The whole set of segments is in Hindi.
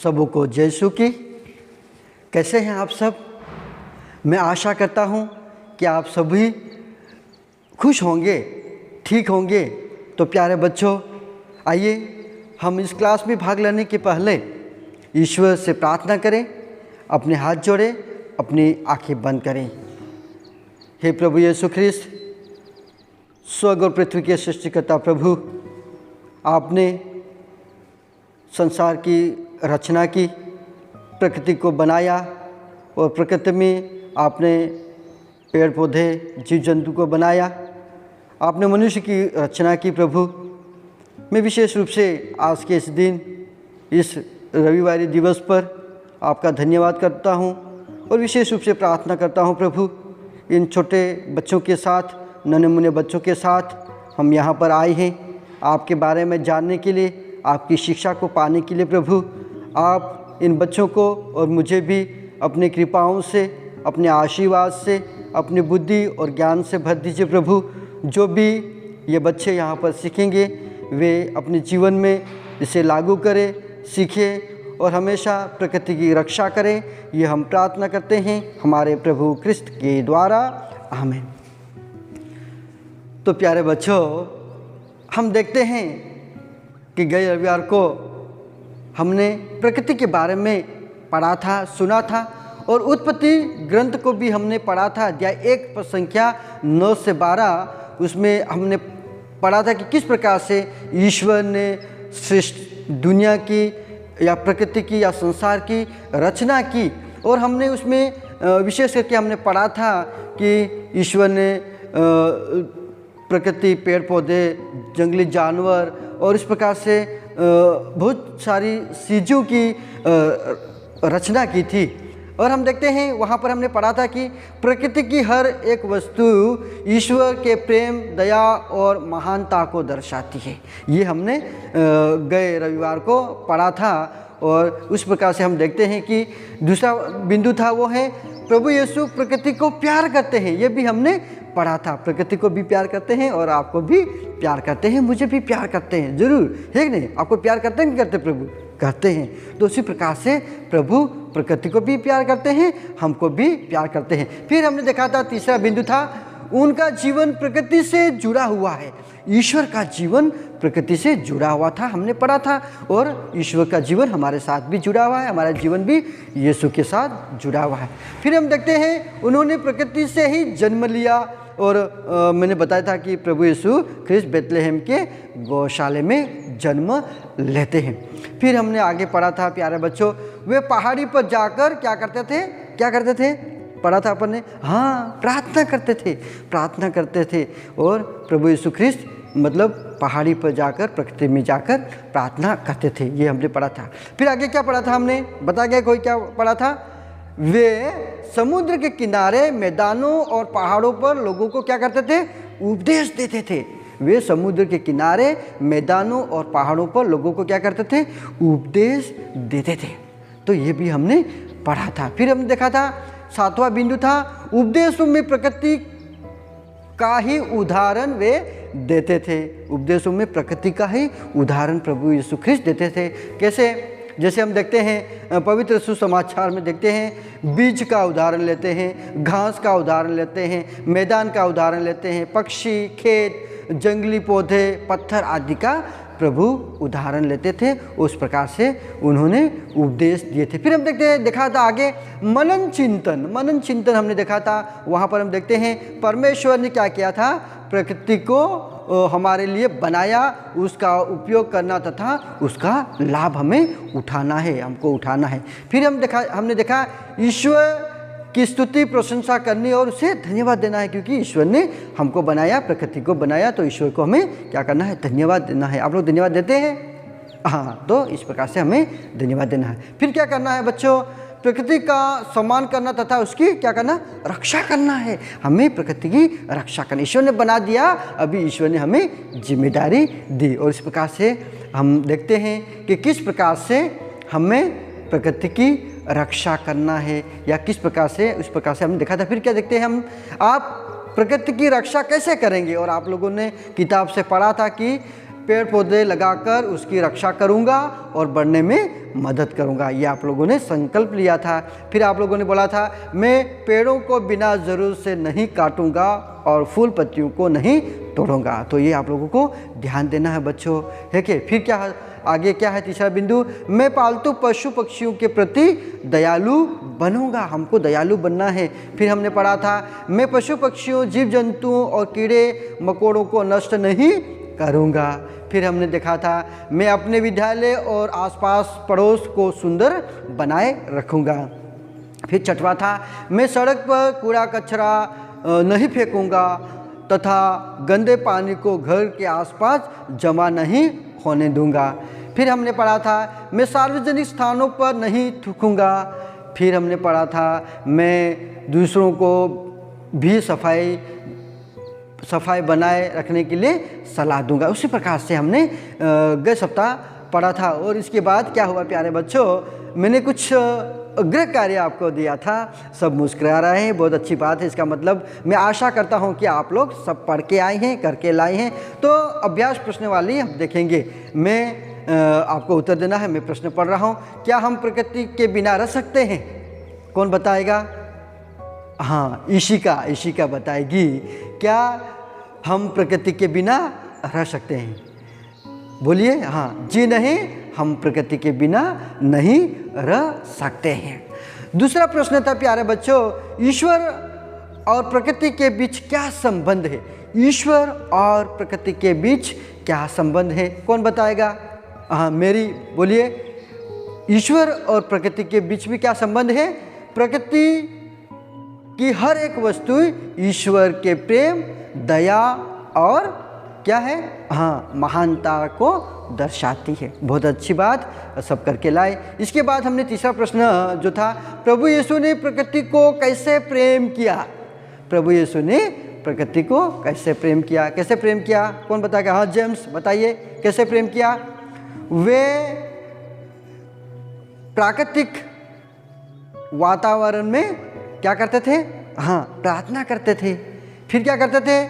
सबों को जय यीशु की। कैसे हैं आप सब? मैं आशा करता हूं कि आप सभी खुश होंगे, ठीक होंगे। तो प्यारे बच्चों, आइए हम इस क्लास में भाग लेने के पहले ईश्वर से प्रार्थना करें। अपने हाथ जोड़ें, अपनी आंखें बंद करें। हे प्रभु यीशु ख्रिस्त, स्वर्ग और पृथ्वी के सृष्टिकर्ता प्रभु, आपने संसार की रचना की, प्रकृति को बनाया और प्रकृति में आपने पेड़ पौधे जीव जंतु को बनाया। आपने मनुष्य की रचना की। प्रभु, मैं विशेष रूप से आज के इस दिन, इस रविवारी दिवस पर आपका धन्यवाद करता हूँ और विशेष रूप से प्रार्थना करता हूँ प्रभु, इन छोटे बच्चों के साथ, नन्हे मुन्ने बच्चों के साथ हम यहाँ पर आए हैं आपके बारे में जानने के लिए, आपकी शिक्षा को पाने के लिए। प्रभु, आप इन बच्चों को और मुझे भी अपनी कृपाओं से, अपने आशीर्वाद से, अपनी बुद्धि और ज्ञान से भर दीजिए प्रभु। जो भी ये बच्चे यहाँ पर सीखेंगे वे अपने जीवन में इसे लागू करें, सीखें और हमेशा प्रकृति की रक्षा करें। ये हम प्रार्थना करते हैं हमारे प्रभु क्रिस्त के द्वारा, आमीन। तो प्यारे बच्चों, हम देखते हैं कि गए रविवार को हमने प्रकृति के बारे में पढ़ा था, सुना था और उत्पत्ति ग्रंथ को भी हमने पढ़ा था। अध्याय 1 पर संख्या 9 से 12, उसमें हमने पढ़ा था कि किस प्रकार से ईश्वर ने सृष्टि, दुनिया की या प्रकृति की या संसार की रचना की। और हमने उसमें विशेष करके हमने पढ़ा था कि ईश्वर ने प्रकृति, पेड़ पौधे, जंगली जानवर और इस प्रकार से बहुत सारी चीज़ों की रचना की थी। और हम देखते हैं वहाँ पर हमने पढ़ा था कि प्रकृति की हर एक वस्तु ईश्वर के प्रेम, दया और महानता को दर्शाती है। ये हमने गए रविवार को पढ़ा था। और उस प्रकार से हम देखते हैं कि दूसरा बिंदु था वो है प्रभु यीशु प्रकृति को प्यार करते हैं। ये भी हमने पढ़ा था, प्रकृति को भी प्यार करते हैं और आपको भी प्यार करते हैं, मुझे भी प्यार करते हैं, जरूर है कि नहीं? आपको प्यार करते हैं कि करते? प्रभु करते हैं। तो उसी प्रकार से प्रभु प्रकृति को भी प्यार करते हैं, हमको भी प्यार करते हैं। फिर हमने देखा था, तीसरा बिंदु था, उनका जीवन प्रकृति से जुड़ा हुआ है। ईश्वर का जीवन प्रकृति से जुड़ा हुआ था, हमने पढ़ा था। और ईश्वर का जीवन हमारे साथ भी जुड़ा हुआ है, हमारा जीवन भी यीशु के साथ जुड़ा हुआ है। फिर हम देखते हैं उन्होंने प्रकृति से ही जन्म लिया। और मैंने बताया था कि प्रभु यीशु ख्रिस्त बेथलेहम के गौशाले में जन्म लेते हैं। फिर हमने आगे पढ़ा था प्यारे बच्चों, वे पहाड़ी पर जाकर क्या करते थे? क्या करते थे? पढ़ा था अपन ने, हाँ, प्रार्थना करते थे। और प्रभु यीशु ख्रिस्त मतलब पहाड़ी पर जाकर, प्रकृति में जाकर प्रार्थना करते थे। ये हमने पढ़ा था। फिर आगे क्या पढ़ा था हमने? बता गया कोई क्या पढ़ा था? वे समुद्र के किनारे, मैदानों और पहाड़ों पर लोगों को क्या करते थे? उपदेश देते थे। वे समुद्र के किनारे, मैदानों और पहाड़ों पर लोगों को क्या करते थे? उपदेश देते थे। तो ये भी हमने पढ़ा था। फिर हमने देखा था, सातवां बिंदु था, उपदेशों में प्रकृति का ही उदाहरण वे देते थे। उपदेशों में प्रकृति का ही उदाहरण प्रभु यीशु ख्रिस्त देते थे। कैसे? जैसे हम देखते हैं पवित्र सुसमाचार में देखते हैं, बीज का उदाहरण लेते हैं, घास का उदाहरण लेते हैं, मैदान का उदाहरण लेते हैं, पक्षी, खेत, जंगली पौधे, पत्थर आदि का प्रभु उदाहरण लेते थे। उस प्रकार से उन्होंने उपदेश दिए थे। फिर हम देखा था आगे मनन चिंतन हमने देखा था। वहाँ पर हम देखते हैं परमेश्वर ने क्या किया था? प्रकृति को हमारे लिए बनाया, उसका उपयोग करना तथा उसका लाभ हमें उठाना है, हमको उठाना है। फिर हमने देखा ईश्वर की स्तुति, प्रशंसा करनी और उसे धन्यवाद देना है, क्योंकि ईश्वर ने हमको बनाया, प्रकृति को बनाया, तो ईश्वर को हमें क्या करना है? धन्यवाद देना है। आप लोग धन्यवाद देते हैं? हाँ, तो इस प्रकार से हमें धन्यवाद देना है। फिर क्या करना है बच्चों? प्रकृति का सम्मान करना तथा उसकी क्या करना? रक्षा करना है। हमें प्रकृति की रक्षा करनी, ईश्वर ने बना दिया, अभी ईश्वर ने हमें जिम्मेदारी दी। और इस प्रकार से हम देखते हैं कि किस प्रकार से हमें प्रकृति की रक्षा करना है या किस प्रकार से, उस प्रकार से हमने देखा था। फिर क्या देखते हैं हम, आप प्रकृति की रक्षा कैसे करेंगे? और आप लोगों ने किताब से पढ़ा था कि पेड़ पौधे लगाकर उसकी रक्षा करूँगा और बढ़ने में मदद करूँगा। ये आप लोगों ने संकल्प लिया था। फिर आप लोगों ने बोला था मैं पेड़ों को बिना ज़रूरत से नहीं काटूँगा और फूल पत्तियों को नहीं तोड़ूँगा। तो ये आप लोगों को ध्यान देना है बच्चों, है कि? फिर क्या आगे क्या है? तीसरा बिंदु, मैं पालतू पशु पक्षियों के प्रति दयालु बनूंगा। हमको दयालु बनना है। फिर हमने पढ़ा था मैं पशु पक्षियों, जीव जंतुओं और कीड़े मकोड़ों को नष्ट नहीं करूंगा। फिर हमने देखा था मैं अपने विद्यालय और आसपास पड़ोस को सुंदर बनाए रखूंगा। फिर छठवां था मैं सड़क पर कूड़ा कचरा नहीं फेंकूंगा तथा गंदे पानी को घर के आसपास जमा नहीं होने दूंगा। फिर हमने पढ़ा था मैं सार्वजनिक स्थानों पर नहीं थूकूंगा। फिर हमने पढ़ा था मैं दूसरों को भी सफाई बनाए रखने के लिए सलाह दूंगा। उसी प्रकार से हमने गए सप्ताह पढ़ा था। और इसके बाद क्या हुआ प्यारे बच्चों, मैंने कुछ गृह कार्य आपको दिया था। सब मुस्कुरा रहे हैं, बहुत अच्छी बात है। इसका मतलब मैं आशा करता हूं कि आप लोग सब पढ़ के आए हैं, करके लाए हैं। तो अभ्यास प्रश्नवाली हम देखेंगे। मैं आपको उत्तर देना है। मैं प्रश्न पढ़ रहा हूं, क्या हम प्रकृति के बिना रह सकते हैं? कौन बताएगा? हाँ, ईशिका बताएगी। क्या हम प्रकृति के बिना रह सकते हैं? बोलिए। हाँ जी नहीं, हम प्रकृति के बिना नहीं रह सकते हैं। दूसरा प्रश्न था प्यारे बच्चों, ईश्वर और प्रकृति के बीच क्या संबंध है? ईश्वर और प्रकृति के बीच क्या संबंध है? कौन बताएगा? हाँ मेरी, बोलिए। ईश्वर और प्रकृति के बीच में क्या संबंध है? प्रकृति की हर एक वस्तु ईश्वर के प्रेम, दया और क्या है? हाँ, महानता को दर्शाती है। बहुत अच्छी बात, सब करके लाए। इसके बाद हमने तीसरा प्रश्न जो था, प्रभु यीशु ने प्रकृति को कैसे प्रेम किया? प्रभु यीशु ने प्रकृति को कैसे प्रेम किया? कैसे प्रेम किया? कौन बताएगा? हाँ जेम्स बताइए, कैसे प्रेम किया? वे प्राकृतिक वातावरण में क्या करते थे? हाँ, प्रार्थना करते थे। फिर क्या करते थे?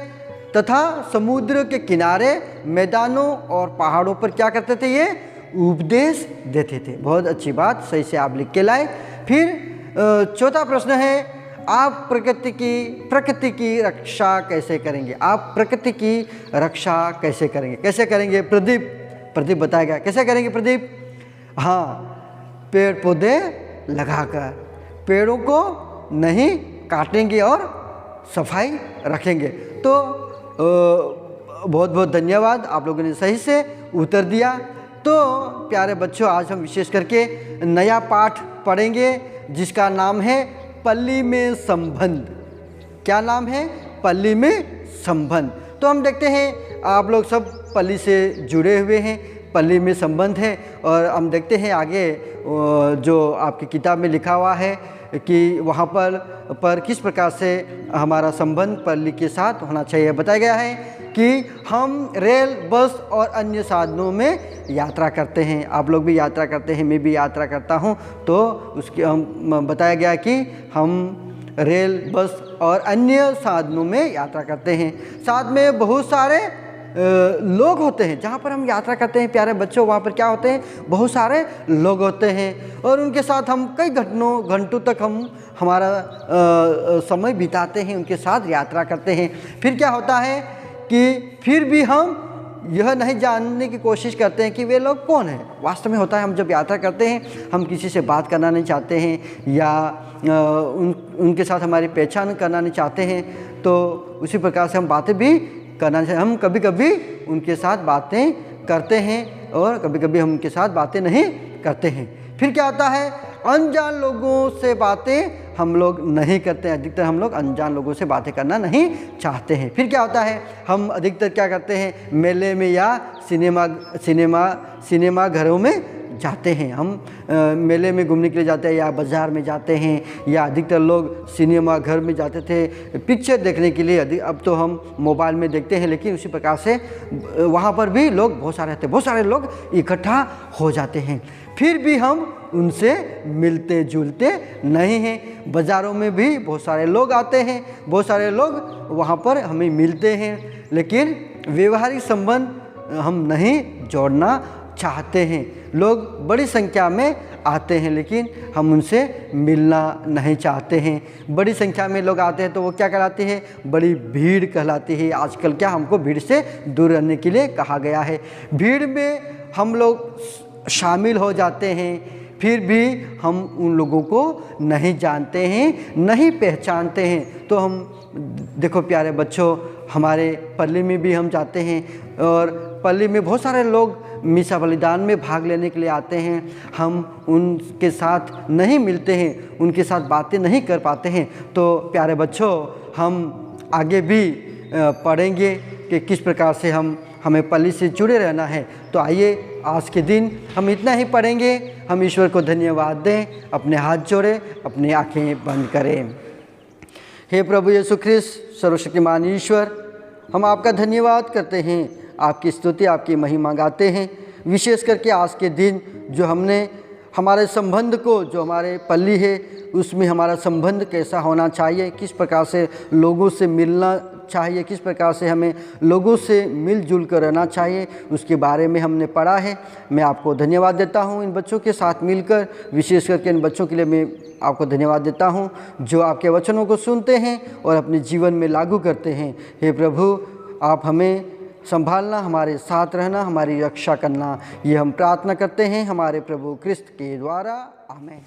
तथा समुद्र के किनारे, मैदानों और पहाड़ों पर क्या करते थे? ये उपदेश देते थे। बहुत अच्छी बात, सही से आप लिख के लाए। फिर चौथा प्रश्न है, आप प्रकृति की रक्षा कैसे करेंगे? आप प्रकृति की रक्षा कैसे करेंगे? कैसे करेंगे? प्रदीप बताएगा। कैसे करेंगे प्रदीप? हाँ, पेड़ पौधे लगाकर, पेड़ों को नहीं काटेंगे और सफाई रखेंगे। तो बहुत बहुत धन्यवाद, आप लोगों ने सही से उत्तर दिया। तो प्यारे बच्चों, आज हम विशेष करके नया पाठ पढ़ेंगे जिसका नाम है पल्ली में संबंध। क्या नाम है? पल्ली में संबंध। तो हम देखते हैं आप लोग सब पल्ली से जुड़े हुए हैं, पल्ली में संबंध है। और हम देखते हैं आगे जो आपकी किताब में लिखा हुआ है कि वहाँ पर किस प्रकार से हमारा संबंध पल्ली के साथ होना चाहिए। बताया गया है कि हम रेल, बस और अन्य साधनों में यात्रा करते हैं। आप लोग भी यात्रा करते हैं, मैं भी यात्रा करता हूँ। तो उसके हम बताया गया कि हम रेल, बस और अन्य साधनों में यात्रा करते हैं। साथ में बहुत सारे लोग होते हैं। जहाँ पर हम यात्रा करते हैं प्यारे बच्चों, वहाँ पर क्या होते हैं? बहुत सारे लोग होते हैं और उनके साथ हम कई घंटों तक हम हमारा समय बिताते हैं, उनके साथ यात्रा करते हैं। फिर क्या होता है कि फिर भी हम यह नहीं जानने की कोशिश करते हैं कि वे लोग कौन हैं। वास्तव में होता है, हम जब यात्रा करते हैं हम किसी से बात करना नहीं चाहते हैं या उनके साथ हमारी पहचान करना नहीं चाहते हैं। तो उसी प्रकार से हम बातें भी करना चाहिए। हम कभी कभी उनके साथ बातें करते हैं और कभी कभी हम उनके साथ बातें नहीं करते हैं। फिर क्या होता है? अनजान लोगों से बातें हम लोग नहीं करते हैं। अधिकतर हम लोग अनजान लोगों से बातें करना नहीं चाहते हैं। फिर क्या होता है? हम अधिकतर क्या करते हैं? मेले में या सिनेमा घरों में जाते हैं। हम मेले में घूमने के लिए जाते हैं या बाज़ार में जाते हैं, या अधिकतर लोग सिनेमा घर में जाते थे पिक्चर देखने के लिए। अब तो हम मोबाइल में देखते हैं, लेकिन उसी प्रकार से वहाँ पर भी लोग बहुत सारे रहते हैं, बहुत सारे लोग इकट्ठा हो जाते हैं। फिर भी हम उनसे मिलते जुलते नहीं हैं। बाज़ारों में भी बहुत सारे लोग आते हैं, बहुत सारे लोग वहाँ पर हमें मिलते हैं, लेकिन व्यवहारिक संबंध हम नहीं जोड़ना चाहते हैं। लोग बड़ी संख्या में आते हैं लेकिन हम उनसे मिलना नहीं चाहते हैं। बड़ी संख्या में लोग आते हैं तो वो क्या कहलाती है? बड़ी भीड़ कहलाती है। आजकल क्या हमको भीड़ से दूर रहने के लिए कहा गया है। भीड़ में हम लोग शामिल हो जाते हैं, फिर भी हम उन लोगों को नहीं जानते हैं, नहीं पहचानते हैं। तो हम देखो प्यारे बच्चों, हमारे पल्ली में भी हम जाते हैं और पल्ली में बहुत सारे लोग मिसा बलिदान में भाग लेने के लिए आते हैं। हम उनके साथ नहीं मिलते हैं, उनके साथ बातें नहीं कर पाते हैं। तो प्यारे बच्चों, हम आगे भी पढ़ेंगे कि किस प्रकार से हमें पल्ली से जुड़े रहना है। तो आइए आज के दिन हम इतना ही पढ़ेंगे। हम ईश्वर को धन्यवाद दें, अपने हाथ जोड़ें, अपनी आँखें बंद करें। हे प्रभु यीशु ख्रिस्त सर्वशक्तिमान ईश्वर, हम आपका धन्यवाद करते हैं, आपकी स्तुति आपकी महिमा गाते हैं। विशेष करके आज के दिन जो हमने हमारे संबंध को, जो हमारे पल्ली है उसमें हमारा संबंध कैसा होना चाहिए, किस प्रकार से लोगों से मिलना चाहिए, किस प्रकार से हमें लोगों से मिलजुल कर रहना चाहिए, उसके बारे में हमने पढ़ा है। मैं आपको धन्यवाद देता हूँ इन बच्चों के साथ मिलकर। विशेष करके इन बच्चों के लिए मैं आपको धन्यवाद देता हूँ जो आपके वचनों को सुनते हैं और अपने जीवन में लागू करते हैं। हे प्रभु, आप हमें संभालना, हमारे साथ रहना, हमारी रक्षा करना, ये हम प्रार्थना करते हैं हमारे प्रभु क्रिस्त के द्वारा। आमीन।